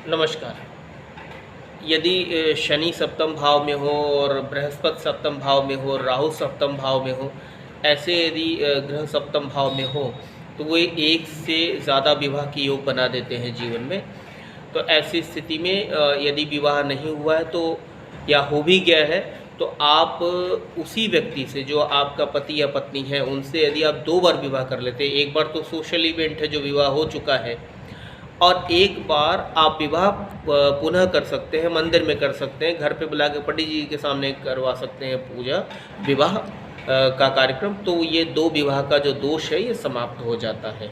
नमस्कार। यदि शनि सप्तम भाव में हो और बृहस्पति सप्तम भाव में हो, राहु सप्तम भाव में हो, ऐसे यदि ग्रह सप्तम भाव में हो तो वो एक से ज़्यादा विवाह की योग बना देते हैं जीवन में। तो ऐसी स्थिति में यदि विवाह नहीं हुआ है तो या हो भी गया है तो आप उसी व्यक्ति से जो आपका पति या पत्नी है उनसे यदि आप 2 बार विवाह कर लेते हैं, एक बार तो सोशल इवेंट है जो विवाह हो चुका है और एक बार आप विवाह पुनः कर सकते हैं, मंदिर में कर सकते हैं, घर पे बुला के पंडित जी के सामने करवा सकते हैं पूजा विवाह का कार्यक्रम। तो ये 2 विवाह का जो दोष है ये समाप्त हो जाता है।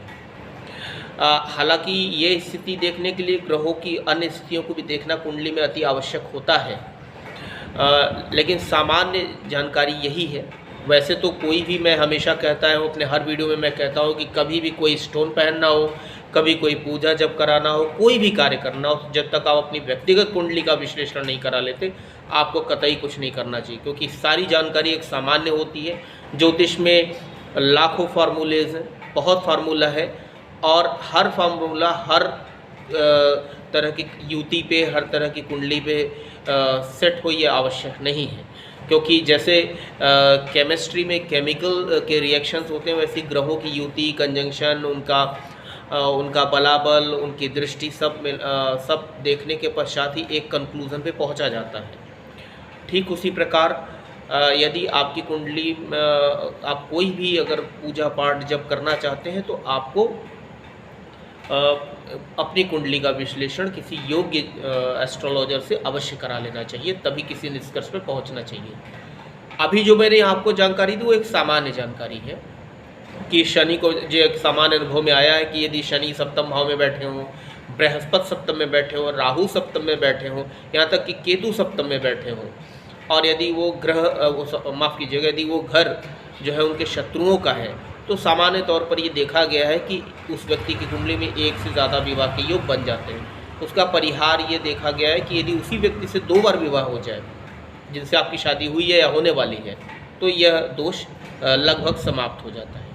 हालांकि ये स्थिति देखने के लिए ग्रहों की अन्य स्थितियों को भी देखना कुंडली में अति आवश्यक होता है, लेकिन सामान्य जानकारी यही है। वैसे तो कोई भी, मैं हमेशा कहता हूँ अपने हर वीडियो में मैं कहता हूँ कि कभी भी कोई स्टोन पहनना हो, कभी कोई पूजा जब कराना हो, कोई भी कार्य करना हो, जब तक आप अपनी व्यक्तिगत कुंडली का विश्लेषण नहीं करा लेते आपको कतई कुछ नहीं करना चाहिए, क्योंकि सारी जानकारी एक सामान्य होती है। ज्योतिष में लाखों फार्मूलेज हैं, बहुत फार्मूला है और हर फार्मूला हर तरह की युति पे, हर तरह की कुंडली पे सेट हो ये आवश्यक नहीं है। क्योंकि जैसे केमिस्ट्री में केमिकल के रिएक्शंस होते हैं, वैसे ग्रहों की युति, कंजंक्शन, उनका बलाबल, उनकी दृष्टि सब देखने के पश्चात ही एक कंक्लूज़न पे पहुंचा जाता है। ठीक उसी प्रकार यदि आपकी कुंडली आप कोई भी अगर पूजा पाठ जब करना चाहते हैं तो आपको अपनी कुंडली का विश्लेषण किसी योग्य एस्ट्रोलॉजर से अवश्य करा लेना चाहिए, तभी किसी निष्कर्ष पर पहुंचना चाहिए। अभी जो मैंने आपको जानकारी दी वो एक सामान्य जानकारी है कि शनि को जो एक सामान्य अनुभव में आया है कि यदि शनि सप्तम भाव में बैठे हों, बृहस्पति सप्तम में बैठे हों, राहु सप्तम में बैठे हों, यहाँ तक कि केतु सप्तम में बैठे हों, और यदि वो ग्रह माफ़ कीजिएगा, यदि वो घर जो है उनके शत्रुओं का है, तो सामान्य तौर पर ये देखा गया है कि उस व्यक्ति की कुंडली में एक से ज़्यादा विवाह के योग बन जाते हैं। उसका परिहार ये देखा गया है कि यदि उसी व्यक्ति से 2 बार विवाह हो जाए जिनसे आपकी शादी हुई है या होने वाली है, तो यह दोष लगभग समाप्त हो जाता है।